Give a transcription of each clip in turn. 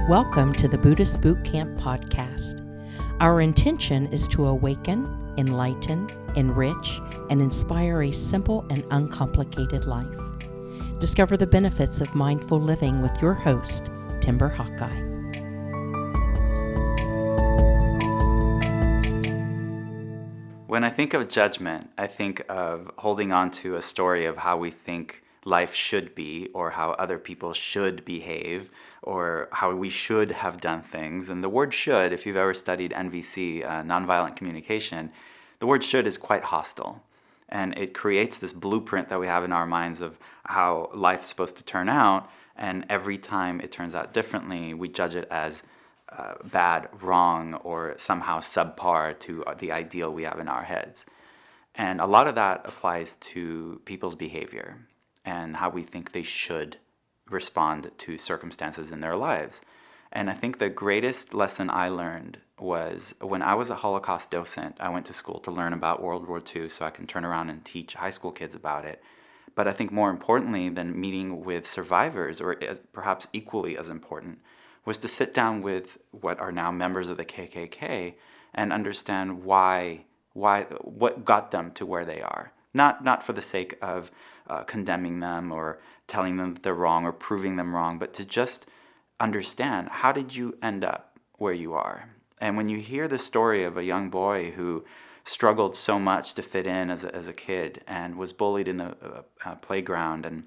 Welcome to the Buddhist Boot Camp podcast. Our intention is to awaken, enlighten, enrich, and inspire a simple and uncomplicated life. Discover the benefits of mindful living with your host, Timber Hawkeye. When I think of judgment, I think of holding on to a story of how we think life should be, or how other people should behave, or how we should have done things. And the word should, if you've ever studied NVC, nonviolent communication, the word should is quite hostile. And it creates this blueprint that we have in our minds of how life's supposed to turn out. And every time it turns out differently, we judge it as bad, wrong, or somehow subpar to the ideal we have in our heads. And a lot of that applies to people's behavior and how we think they should respond to circumstances in their lives. And I think the greatest lesson I learned was when I was a Holocaust docent. I went to school to learn about World War II so I can turn around and teach high school kids about it. But I think more importantly than meeting with survivors, or perhaps equally as important, was to sit down with what are now members of the KKK and understand what got them to where they are. Not for the sake of condemning them or telling them that they're wrong or proving them wrong, but to just understand, how did you end up where you are? And when you hear the story of a young boy who struggled so much to fit in as a kid and was bullied in the playground and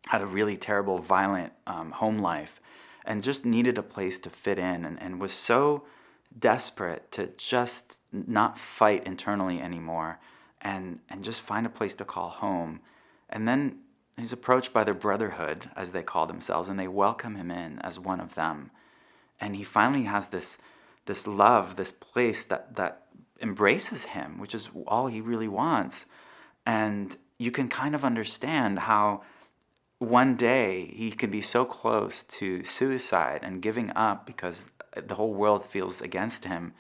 had a really terrible, violent home life and just needed a place to fit in and was so desperate to just not fight internally anymore and just find a place to call home. And then he's approached by the brotherhood, as they call themselves, and they welcome him in as one of them. And he finally has this love, this place that embraces him, which is all he really wants. And you can kind of understand how one day he can be so close to suicide and giving up because the whole world feels against him,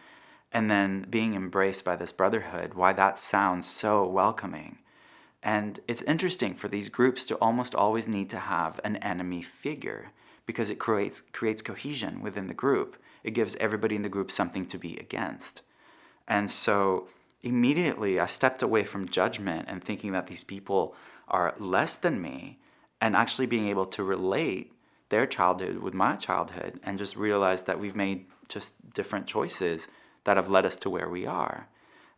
and then being embraced by this brotherhood, why that sounds so welcoming. And it's interesting for these groups to almost always need to have an enemy figure because it creates cohesion within the group. It gives everybody in the group something to be against. And so immediately I stepped away from judgment and thinking that these people are less than me, and actually being able to relate their childhood with my childhood and just realize that we've made just different choices that have led us to where we are.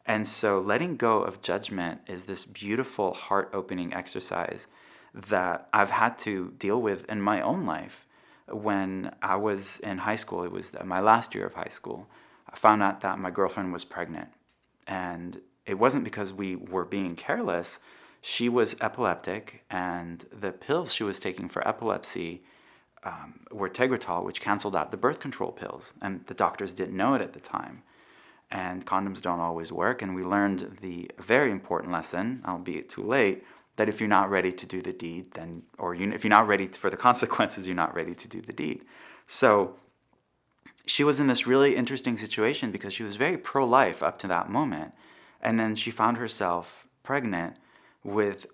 And so letting go of judgment is this beautiful heart-opening exercise that I've had to deal with in my own life. When I was in high school, it was my last year of high school, I found out that my girlfriend was pregnant. And it wasn't because we were being careless. She was epileptic, and the pills she was taking for epilepsy were Tegretol, which canceled out the birth control pills. And the doctors didn't know it at the time. And condoms don't always work. And we learned the very important lesson, albeit too late, that if you're not ready to do the deed, if you're not ready for the consequences, you're not ready to do the deed. So she was in this really interesting situation because she was very pro-life up to that moment. And then she found herself pregnant with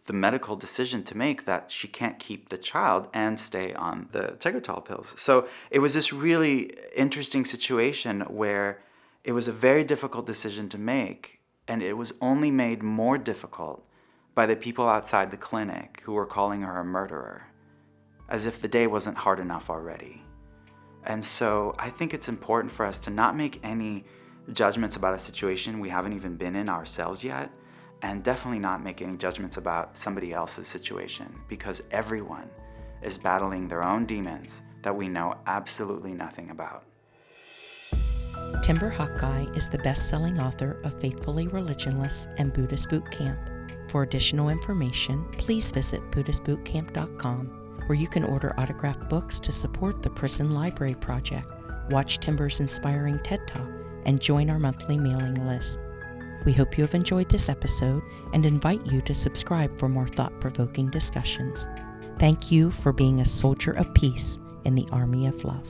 the medical decision to make that she can't keep the child and stay on the Tegretol pills. So it was this really interesting situation where it was a very difficult decision to make, and it was only made more difficult by the people outside the clinic who were calling her a murderer, as if the day wasn't hard enough already. And so I think it's important for us to not make any judgments about a situation we haven't even been in ourselves yet, and definitely not make any judgments about somebody else's situation, because everyone is battling their own demons that we know absolutely nothing about. Timber Hawkeye is the best-selling author of Faithfully Religionless and Buddhist Boot Camp. For additional information, please visit BuddhistBootCamp.com, where you can order autographed books to support the Prison Library Project, watch Timber's inspiring TED Talk, and join our monthly mailing list. We hope you have enjoyed this episode and invite you to subscribe for more thought-provoking discussions. Thank you for being a soldier of peace in the army of love.